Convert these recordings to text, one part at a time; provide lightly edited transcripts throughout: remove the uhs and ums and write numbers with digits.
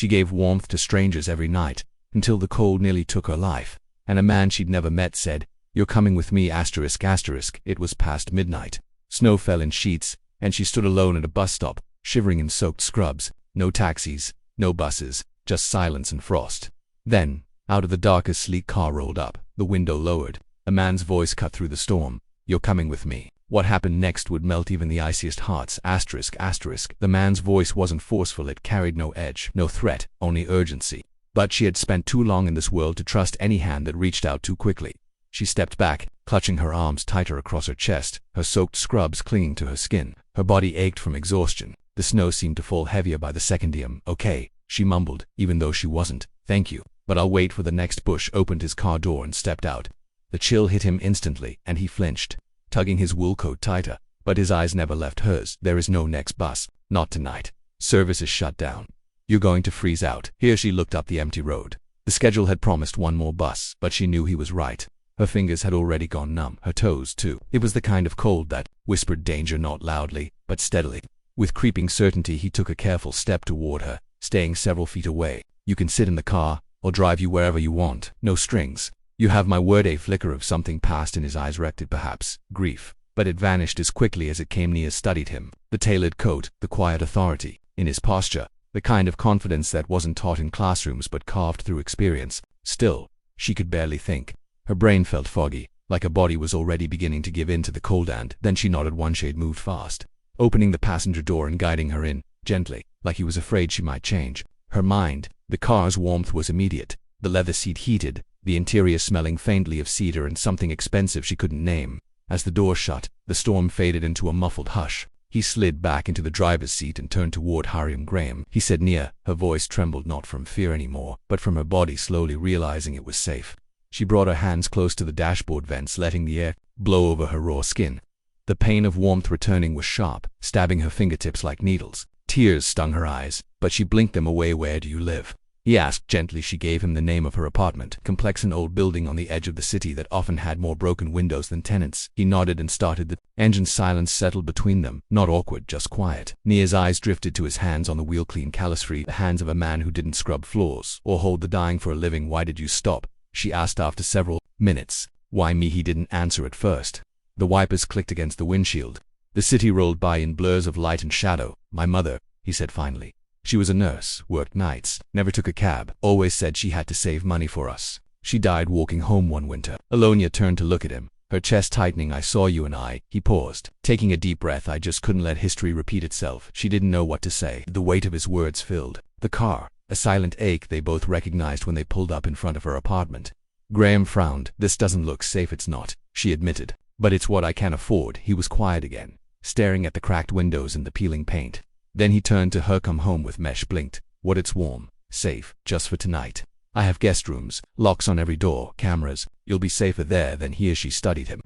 She gave warmth to strangers every night, until the cold nearly took her life, and a man she'd never met said, "You're coming with me." It was past midnight. Snow fell in sheets, and she stood alone at a bus stop, shivering in soaked scrubs. No taxis, no buses, just silence and frost. Then, out of the dark, a sleek car rolled up, the window lowered. A man's voice cut through the storm. "You're coming with me." What happened next would melt even the iciest hearts. The man's voice wasn't forceful, it carried no edge, no threat, only urgency. But she had spent too long in this world to trust any hand that reached out too quickly. She stepped back, clutching her arms tighter across her chest, her soaked scrubs clinging to her skin. Her body ached from exhaustion. The snow seemed to fall heavier by the second. "Okay," she mumbled, even though she wasn't. "Thank you, but I'll wait for the next." Bush opened his car door and stepped out. The chill hit him instantly, and he flinched, tugging his wool coat tighter, but his eyes never left hers. "There is no next bus. Not tonight. Service is shut down. You're going to freeze out." Here she looked up the empty road. The schedule had promised one more bus, but she knew he was right. Her fingers had already gone numb, her toes too. It was the kind of cold that whispered danger, not loudly, but steadily. With creeping certainty, he took a careful step toward her, staying several feet away. "You can sit in the car, or drive you wherever you want. No strings. You have my word." A flicker of something passed in his eyes, wrecked perhaps, grief, but it vanished as quickly as it came. Nia studied him, the tailored coat, the quiet authority in his posture, the kind of confidence that wasn't taught in classrooms but carved through experience. Still, she could barely think. Her brain felt foggy, like her body was already beginning to give in to the cold, and then she nodded. One shade moved fast, opening the passenger door and guiding her in, gently, like he was afraid she might change her mind. The car's warmth was immediate, the leather seat heated, the interior smelling faintly of cedar and something expensive she couldn't name. As the door shut, the storm faded into a muffled hush. He slid back into the driver's seat and turned toward Harry. "Graham," he said. Nia, her voice trembled not from fear anymore, but from her body slowly realizing it was safe. She brought her hands close to the dashboard vents, letting the air blow over her raw skin. The pain of warmth returning was sharp, stabbing her fingertips like needles. Tears stung her eyes, but she blinked them away. "Where do you live?" he asked gently. She gave him the name of her apartment, complex, an old building on the edge of the city that often had more broken windows than tenants. He nodded and started the engine. Silence settled between them, not awkward, just quiet. Nia's eyes drifted to his hands on the wheel, clean, callus-free, the hands of a man who didn't scrub floors or hold the dying for a living. "Why did you stop?" she asked after several minutes. "Why me?" He didn't answer at first. The wipers clicked against the windshield. The city rolled by in blurs of light and shadow. "My mother," he said finally. "She was a nurse, worked nights, never took a cab, always said she had to save money for us. She died walking home one winter." Alonia turned to look at him, her chest tightening. "I saw you and I." He paused, taking a deep breath. "I just couldn't let history repeat itself." She didn't know what to say. The weight of his words filled the car, a silent ache they both recognized when they pulled up in front of her apartment. Graham frowned. "This doesn't look safe." "It's not," she admitted, "but it's what I can afford." He was quiet again, staring at the cracked windows and the peeling paint. Then he turned to her. "Come home with Mesh." Blinked. "What? It's warm, safe, just for tonight. I have guest rooms, locks on every door, cameras. You'll be safer there than here." She studied him.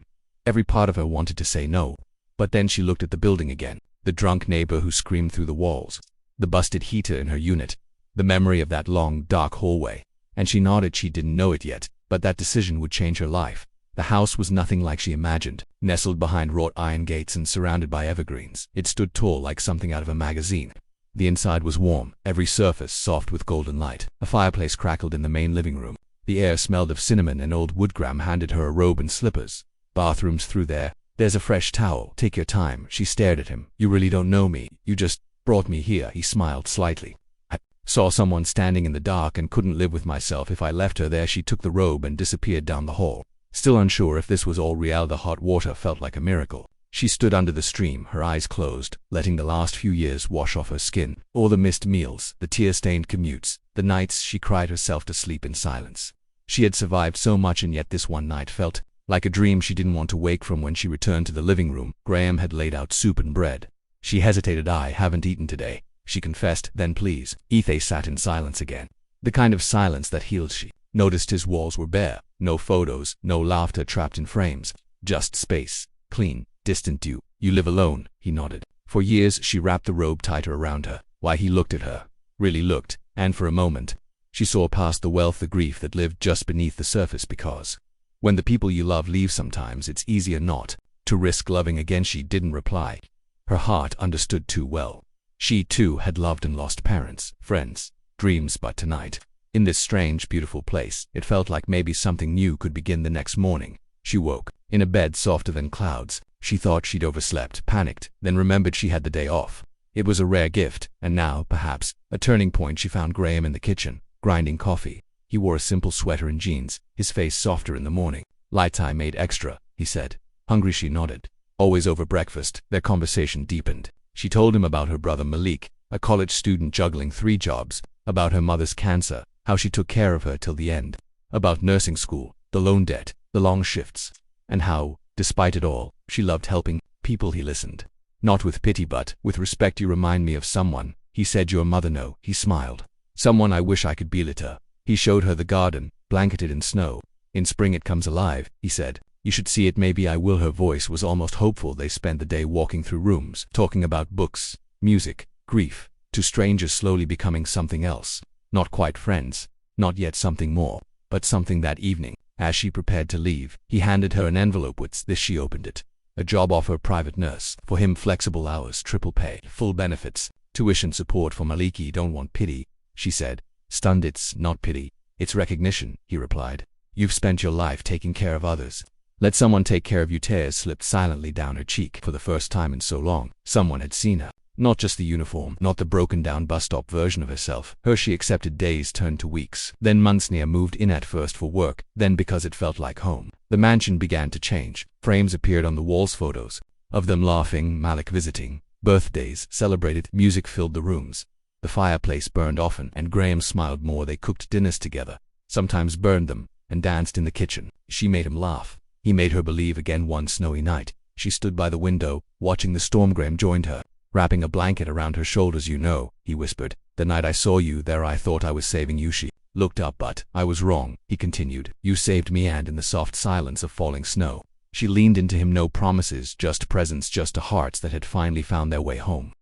Every part of her wanted to say no, but then she looked at the building again, the drunk neighbor who screamed through the walls, the busted heater in her unit, the memory of that long, dark hallway, and she nodded. She didn't know it yet, but that decision would change her life. The house was nothing like she imagined. Nestled behind wrought iron gates and surrounded by evergreens, it stood tall like something out of a magazine. The inside was warm, every surface soft with golden light. A fireplace crackled in the main living room. The air smelled of cinnamon and old wood. Graham handed her a robe and slippers. "Bathrooms through there. There's a fresh towel. Take your time." She stared at him. "You really don't know me. You just brought me here." He smiled slightly. "I saw someone standing in the dark and couldn't live with myself if I left her there." She took the robe and disappeared down the hall. Still unsure if this was all real, the hot water felt like a miracle. She stood under the stream, her eyes closed, letting the last few years wash off her skin. All the missed meals, the tear-stained commutes, the nights she cried herself to sleep in silence. She had survived so much, and yet this one night felt like a dream she didn't want to wake from. When she returned to the living room, Graham had laid out soup and bread. She hesitated. "I haven't eaten today," she confessed. "Then please." Ethe sat in silence again, the kind of silence that healed. She noticed his walls were bare. No photos, no laughter trapped in frames. Just space. Clean, distant. You live alone?" He nodded. For years she wrapped the robe tighter around her. Why? He looked at her. Really looked. And for a moment, she saw past the wealth, the grief that lived just beneath the surface. Because when the people you love leave, sometimes it's easier not to risk loving again. She didn't reply. Her heart understood too well. She too had loved and lost parents, friends, dreams, but tonight, in this strange, beautiful place, it felt like maybe something new could begin the next morning. She woke, in a bed softer than clouds. She thought she'd overslept, panicked, then remembered she had the day off. It was a rare gift, and now, perhaps, a turning point. She found Graham in the kitchen, grinding coffee. He wore a simple sweater and jeans, his face softer in the morning. "Light I made extra," he said. Hungry? She nodded. Always over breakfast. Their conversation deepened. She told him about her brother Malik, a college student juggling 3 jobs, about her mother's cancer, how she took care of her till the end, about nursing school, the loan debt, the long shifts, and how, despite it all, she loved helping people. He listened, not with pity but with respect. "You remind me of someone," he said. "Your mother?" "No," he smiled. "Someone I wish I could be later." He showed her the garden, blanketed in snow. "In spring it comes alive," he said. "You should see it. Maybe I will." Her voice was almost hopeful. They spent the day walking through rooms, talking about books, music, grief, 2 strangers slowly becoming something else. Not quite friends, not yet something more, but something. That evening, as she prepared to leave, he handed her an envelope. "What's this?" She opened it. "A job offer, private nurse. For him, flexible hours, triple pay, full benefits, tuition support for Maliki." "Don't want pity," she said, stunned. "It's not pity, it's recognition," he replied. "You've spent your life taking care of others. Let someone take care of you." Tears slipped silently down her cheek. For the first time in so long, someone had seen her. Not just the uniform, not the broken-down bus-stop version of herself. Her she accepted. Days turned to weeks, then months. Nia moved in, at first for work, then because it felt like home. The mansion began to change. Frames appeared on the walls, photos of them laughing, Malik visiting, birthdays celebrated, music filled the rooms. The fireplace burned often, and Graham smiled more. They cooked dinners together, sometimes burned them, and danced in the kitchen. She made him laugh. He made her believe again. One snowy night, she stood by the window, watching the storm. Graham joined her, wrapping a blanket around her shoulders. "You know," he whispered, "the night I saw you there I thought I was saving you." She looked up. "But I was wrong," he continued. "You saved me." And in the soft silence of falling snow, she leaned into him. No promises, just presence, just hearts that had finally found their way home.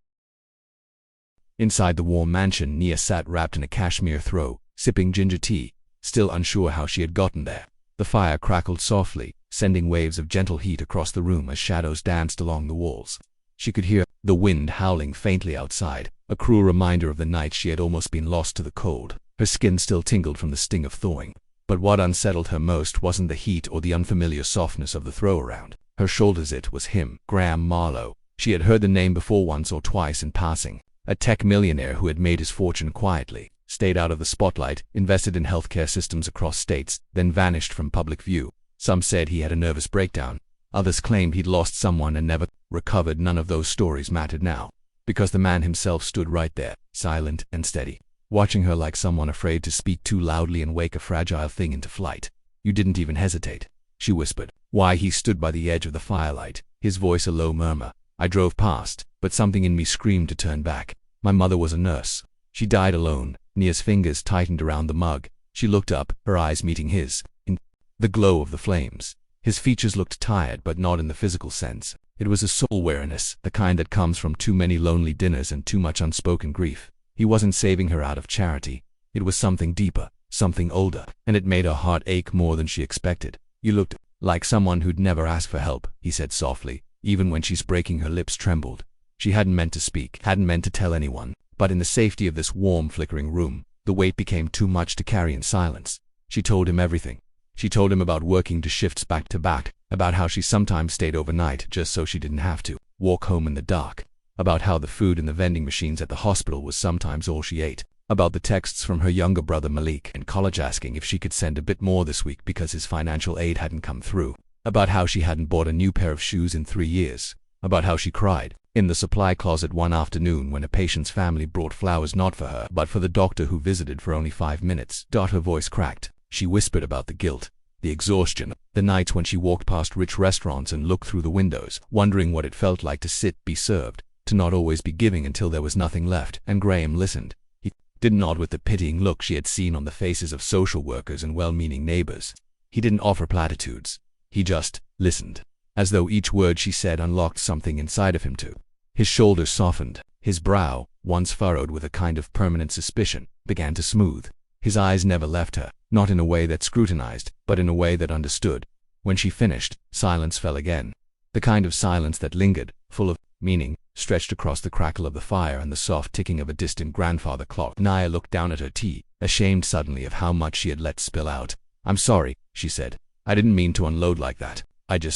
Inside the warm mansion, Nia sat wrapped in a cashmere throw, sipping ginger tea, still unsure how she had gotten there. The fire crackled softly, sending waves of gentle heat across the room as shadows danced along the walls. She could hear the wind howling faintly outside, a cruel reminder of the night she had almost been lost to the cold. Her skin still tingled from the sting of thawing. But what unsettled her most wasn't the heat or the unfamiliar softness of the throw around her shoulders. It was him, Graham Marlowe. She had heard the name before, once or twice in passing. A tech millionaire who had made his fortune quietly, stayed out of the spotlight, invested in healthcare systems across states, then vanished from public view. Some said he had a nervous breakdown. Others claimed he'd lost someone and never recovered. None of those stories mattered now, because the man himself stood right there, silent and steady, watching her like someone afraid to speak too loudly and wake a fragile thing into flight. "You didn't even hesitate," she whispered. "Why?" He stood by the edge of the firelight, his voice a low murmur. "I drove past, but something in me screamed to turn back. My mother was a nurse. She died alone." Nia's fingers tightened around the mug. She looked up, her eyes meeting his, in the glow of the flames. His features looked tired, but not in the physical sense. It was a soul weariness, the kind that comes from too many lonely dinners and too much unspoken grief. He wasn't saving her out of charity. It was something deeper, something older, and it made her heart ache more than she expected. "You looked like someone who'd never ask for help," he said softly. Even when she's breaking, her lips trembled. She hadn't meant to speak, hadn't meant to tell anyone. But in the safety of this warm, flickering room, the weight became too much to carry in silence. She told him everything. She told him about working 2 shifts back to back, about how she sometimes stayed overnight just so she didn't have to walk home in the dark, about how the food in the vending machines at the hospital was sometimes all she ate, about the texts from her younger brother Malik in college asking if she could send a bit more this week because his financial aid hadn't come through, about how she hadn't bought a new pair of shoes in 3 years, about how she cried in the supply closet one afternoon when a patient's family brought flowers not for her but for the doctor who visited for only 5 minutes. Her voice cracked. She whispered about the guilt, the exhaustion, the nights when she walked past rich restaurants and looked through the windows, wondering what it felt like to sit, be served, to not always be giving until there was nothing left. And Graham listened. He didn't nod with the pitying look she had seen on the faces of social workers and well-meaning neighbors. He didn't offer platitudes. He just listened, as though each word she said unlocked something inside of him too. His shoulders softened. His brow, once furrowed with a kind of permanent suspicion, began to smooth. His eyes never left her, not in a way that scrutinized, but in a way that understood. When she finished, silence fell again. The kind of silence that lingered, full of meaning, stretched across the crackle of the fire and the soft ticking of a distant grandfather clock. Naya looked down at her tea, ashamed suddenly of how much she had let spill out. "I'm sorry," she said. "I didn't mean to unload like that."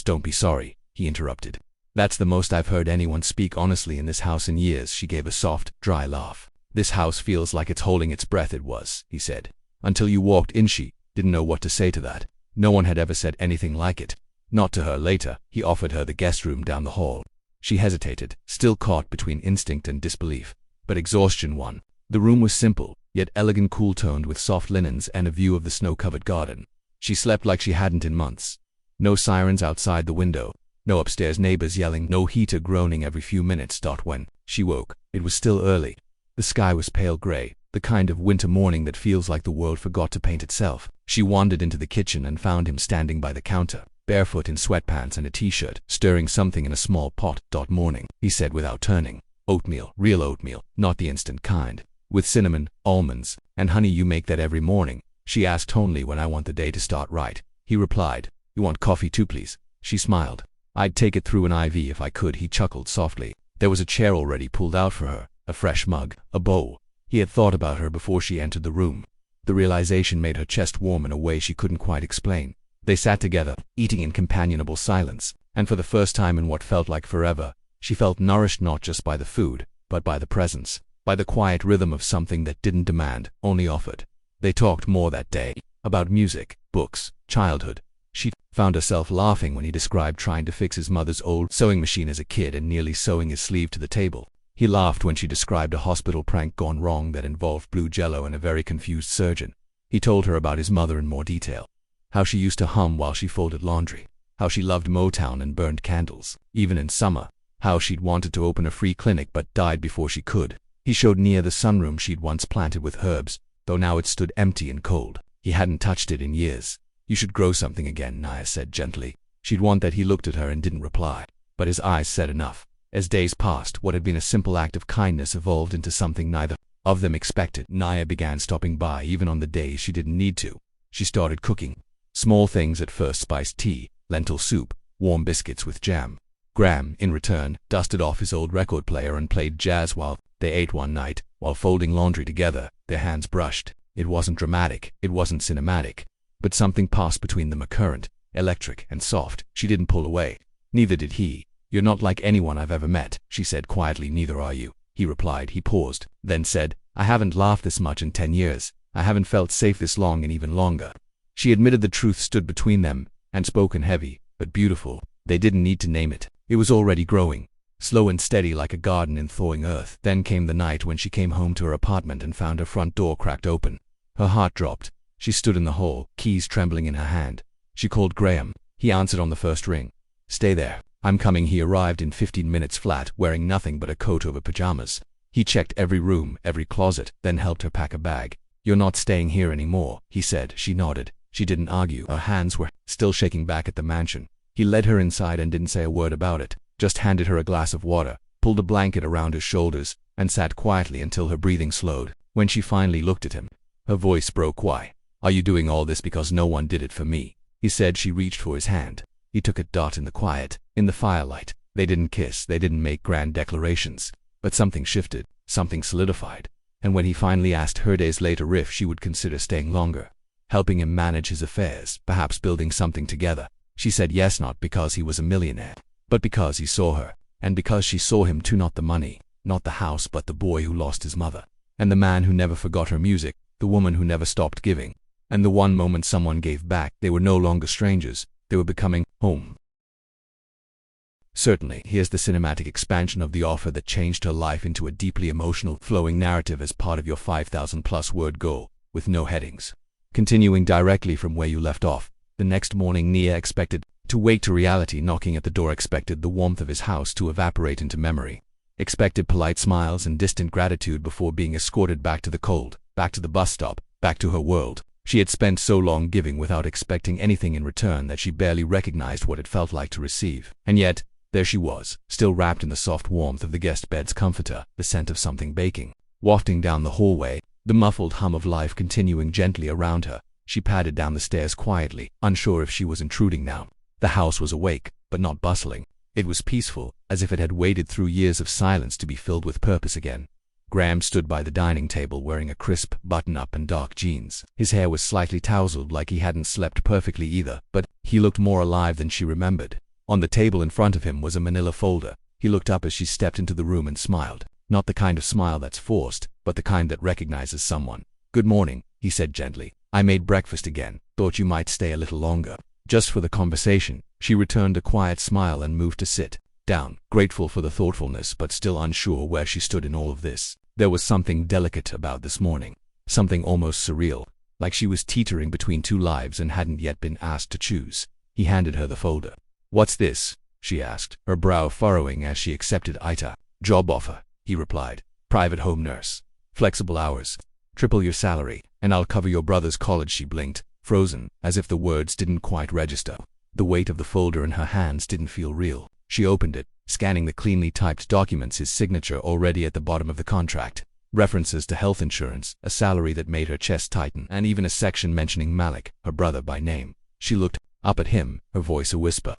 "Don't be sorry," he interrupted. "That's the most I've heard anyone speak honestly in this house in years." She gave a soft, dry laugh. "This house feels like it's holding its breath." "It was," he said. "Until you walked in." She didn't know what to say to that. No one had ever said anything like it. Not to her. Later, he offered her the guest room down the hall. She hesitated, still caught between instinct and disbelief. But exhaustion won. The room was simple, yet elegant, cool-toned, with soft linens and a view of the snow-covered garden. She slept like she hadn't in months. No sirens outside the window, no upstairs neighbors yelling, no heater groaning every few minutes. When she woke, it was still early. The sky was pale gray, the kind of winter morning that feels like the world forgot to paint itself. She wandered into the kitchen and found him standing by the counter, barefoot in sweatpants and a t-shirt, stirring something in a small pot. "Morning," he said without turning. "Oatmeal, real oatmeal, not the instant kind. With cinnamon, almonds, and honey." "You make that every morning?" she asked. "Only when I want the day to start right," he replied. "You want coffee too, please?" She smiled. "I'd take it through an IV if I could." He chuckled softly. There was a chair already pulled out for her, a fresh mug, a bowl. He had thought about her before she entered the room. The realization made her chest warm in a way she couldn't quite explain. They sat together, eating in companionable silence, and for the first time in what felt like forever, she felt nourished not just by the food, but by the presence, by the quiet rhythm of something that didn't demand, only offered. They talked more that day, about music, books, childhood. She found herself laughing when he described trying to fix his mother's old sewing machine as a kid and nearly sewing his sleeve to the table. He laughed when she described a hospital prank gone wrong that involved blue jello and a very confused surgeon. He told her about his mother in more detail. How she used to hum while she folded laundry. How she loved Motown and burned candles, even in summer. How she'd wanted to open a free clinic but died before she could. He showed Nia the sunroom she'd once planted with herbs, though now it stood empty and cold. He hadn't touched it in years. "You should grow something again," Nia said gently. She'd want that. He looked at her and didn't reply, but his eyes said enough. As days passed, what had been a simple act of kindness evolved into something neither of them expected. Nia began stopping by even on the days she didn't need to. She started cooking. Small things at first: spiced tea, lentil soup, warm biscuits with jam. Graham, in return, dusted off his old record player and played jazz while they ate. One night, while folding laundry together, their hands brushed. It wasn't dramatic, it wasn't cinematic, but something passed between them, a current, electric and soft. She didn't pull away. Neither did he. "You're not like anyone I've ever met," she said quietly. "Neither are you," he replied. He paused, then said, "I haven't laughed this much in 10 years. I haven't felt safe this long and even longer." She admitted the truth stood between them, and spoken heavy, but beautiful. They didn't need to name it. It was already growing, slow and steady like a garden in thawing earth. Then came the night when she came home to her apartment and found her front door cracked open. Her heart dropped. She stood in the hall, keys trembling in her hand. She called Graham. He answered on the first ring. "Stay there. I'm coming." He arrived in 15 minutes flat, wearing nothing but a coat over pajamas. He checked every room, every closet, then helped her pack a bag. "You're not staying here anymore," he said. She nodded. She didn't argue. Her hands were still shaking back at the mansion. He led her inside and didn't say a word about it, just handed her a glass of water, pulled a blanket around her shoulders, and sat quietly until her breathing slowed. When she finally looked at him, her voice broke. "Why are you doing all this?" "Because no one did it for me," he said. She reached for his hand. He took it. In the quiet, in the firelight. They didn't kiss, they didn't make grand declarations, but something shifted, something solidified. And when he finally asked her days later if she would consider staying longer, helping him manage his affairs, perhaps building something together, she said yes, not because he was a millionaire, but because he saw her, and because she saw him too. Not the money, not the house, but the boy who lost his mother, and the man who never forgot her music, the woman who never stopped giving, and the one moment someone gave back. They were no longer strangers, they were becoming home. Certainly, here's the cinematic expansion of the offer that changed her life into a deeply emotional, flowing narrative as part of your 5,000+ word goal, with no headings. Continuing directly from where you left off, the next morning Nia expected to wake to reality knocking at the door, expected the warmth of his house to evaporate into memory, expected polite smiles and distant gratitude before being escorted back to the cold, back to the bus stop, back to her world. She had spent so long giving without expecting anything in return that she barely recognized what it felt like to receive. And yet, there she was, still wrapped in the soft warmth of the guest bed's comforter, the scent of something baking, wafting down the hallway, the muffled hum of life continuing gently around her. She padded down the stairs quietly, unsure if she was intruding now. The house was awake, but not bustling. It was peaceful, as if it had waited through years of silence to be filled with purpose again. Graham stood by the dining table wearing a crisp button-up and dark jeans. His hair was slightly tousled, like he hadn't slept perfectly either, but he looked more alive than she remembered. On the table in front of him was a manila folder. He looked up as she stepped into the room and smiled. Not the kind of smile that's forced, but the kind that recognizes someone. "Good morning," he said gently. "I made breakfast again. Thought you might stay a little longer." Just for the conversation, she returned a quiet smile and moved to sit down, grateful for the thoughtfulness but still unsure where she stood in all of this. There was something delicate about this morning, something almost surreal, like she was teetering between two lives and hadn't yet been asked to choose. He handed her the folder. "What's this?" she asked, her brow furrowing as she accepted it. "Job offer," he replied. "Private home nurse. Flexible hours. Triple your salary, and I'll cover your brother's college." She blinked, frozen, as if the words didn't quite register. The weight of the folder in her hands didn't feel real. She opened it, scanning the cleanly typed documents, his signature already at the bottom of the contract. References to health insurance, a salary that made her chest tighten, and even a section mentioning Malik, her brother by name. She looked up at him, her voice a whisper.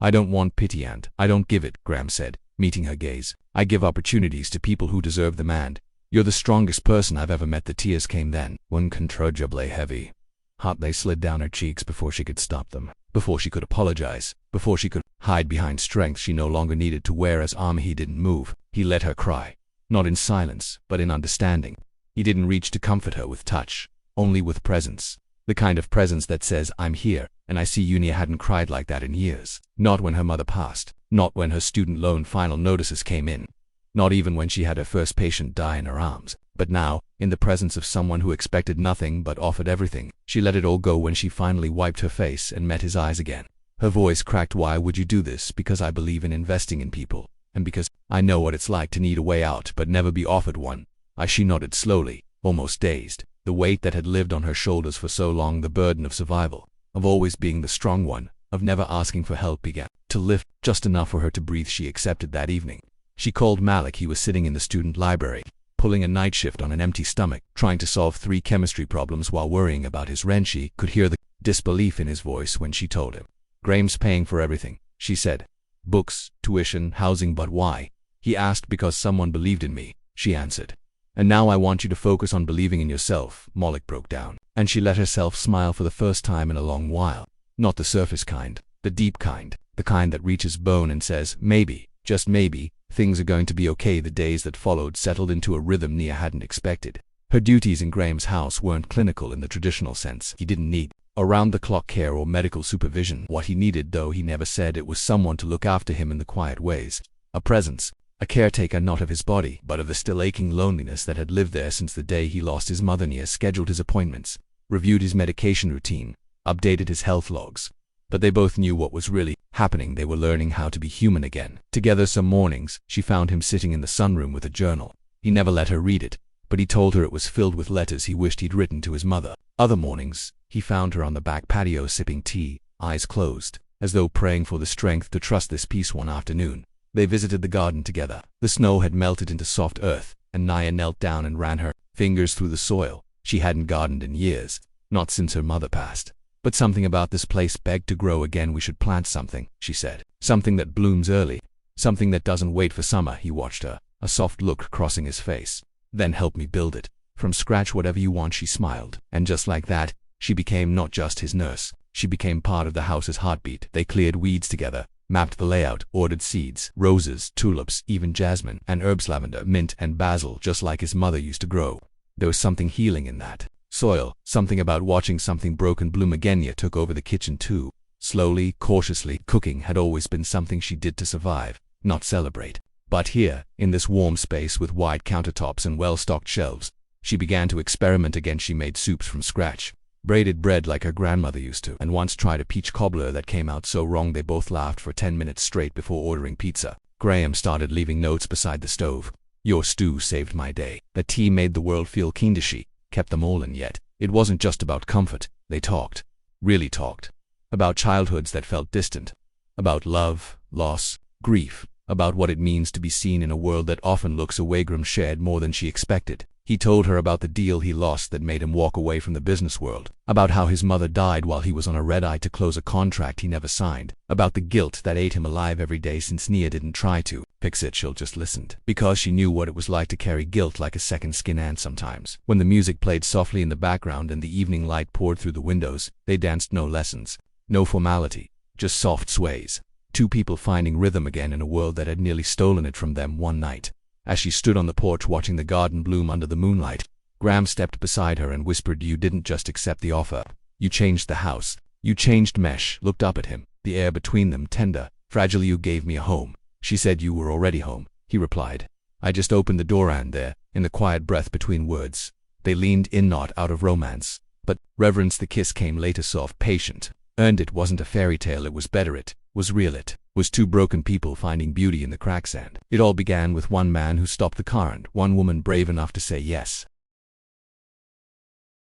"I don't want pity and I don't give it," Graham said, meeting her gaze. "I give opportunities to people who deserve them, and you're the strongest person I've ever met." The tears came then, uncontrollably heavy. Hot they slid down her cheeks before she could stop them, before she could apologize, before she could hide behind strength she no longer needed to wear as armor. He didn't move. He let her cry, not in silence, but in understanding. He didn't reach to comfort her with touch, only with presence. The kind of presence that says, "I'm here, and I see you." Nia hadn't cried like that in years. Not when her mother passed, not when her student loan final notices came in, not even when she had her first patient die in her arms. But now, in the presence of someone who expected nothing but offered everything, she let it all go. When she finally wiped her face and met his eyes again, her voice cracked. "Why would you do this?" "Because I believe in investing in people, and because I know what it's like to need a way out but never be offered one." She nodded slowly, almost dazed. The weight that had lived on her shoulders for so long, the burden of survival, of always being the strong one, of never asking for help, began to lift, just enough for her to breathe. She accepted that evening. She called Malik. He was sitting in the student library, pulling a night shift on an empty stomach, trying to solve 3 chemistry problems while worrying about his rent. She could hear the disbelief in his voice when she told him. "Graham's paying for everything," she said. "Books, tuition, housing." "But why?" he asked. "Because someone believed in me," she answered. "And now I want you to focus on believing in yourself." Malik broke down, and she let herself smile for the first time in a long while. Not the surface kind, the deep kind, the kind that reaches bone and says, maybe, just maybe, things are going to be okay. The days that followed settled into a rhythm Nia hadn't expected. Her duties in Graham's house weren't clinical in the traditional sense. He didn't need around-the-clock care or medical supervision. What he needed, though he never said it, was someone to look after him in the quiet ways. A presence, a caretaker, not of his body, but of the still aching loneliness that had lived there since the day he lost his mother. Nia scheduled his appointments, reviewed his medication routine, updated his health logs. But they both knew what was really happening. They were learning how to be human again. Together some mornings, she found him sitting in the sunroom with a journal. He never let her read it, but he told her it was filled with letters he wished he'd written to his mother. Other mornings, he found her on the back patio sipping tea, eyes closed, as though praying for the strength to trust this peace. One afternoon, they visited the garden together. The snow had melted into soft earth, and Nia knelt down and ran her fingers through the soil. She hadn't gardened in years, not since her mother passed. But something about this place begged to grow again. "We should plant something," she said. "Something that blooms early. Something that doesn't wait for summer." He watched her, a soft look crossing his face. "Then help me build it. From scratch, whatever you want." She smiled. And just like that, she became not just his nurse. She became part of the house's heartbeat. They cleared weeds together, mapped the layout, ordered seeds, roses, tulips, even jasmine, and herbs, lavender, mint, and basil, just like his mother used to grow. There was something healing in that soil, something about watching something broken bloom again. Nia took over the kitchen too, slowly, cautiously. Cooking had always been something she did to survive, not celebrate. But here, in this warm space with wide countertops and well-stocked shelves, she began to experiment again. She made soups from scratch, braided bread like her grandmother used to, and once tried a peach cobbler that came out so wrong they both laughed for 10 minutes straight before ordering pizza. Graham started leaving notes beside the stove. "Your stew saved my day. The tea made the world feel kinder." She kept them all, and yet it wasn't just about comfort. They talked, really talked, about childhoods that felt distant, about love, loss, grief, about what it means to be seen in a world that often looks away. Graham shared more than she expected. He told her about the deal he lost that made him walk away from the business world, about how his mother died while he was on a red-eye to close a contract he never signed, about the guilt that ate him alive every day since Nia didn't try to fix it. She'll just listened, because she knew what it was like to carry guilt like a second skin. And sometimes, when the music played softly in the background and the evening light poured through the windows, they danced. No lessons, no formality, just soft sways. Two people finding rhythm again in a world that had nearly stolen it from them one night. As she stood on the porch watching the garden bloom under the moonlight, Graham stepped beside her and whispered, "You didn't just accept the offer. You changed the house. You changed." Mesh looked up at him, the air between them tender, fragile. "You gave me a home." She said. "You were already home," he replied. "I just opened the door." And there, in the quiet breath between words, they leaned in, not out of romance, but reverence. The kiss came later, soft, patient, earned. It wasn't a fairy tale, it was better. It was real. It was two broken people finding beauty in the cracks. And it all began with one man who stopped the car and one woman brave enough to say yes.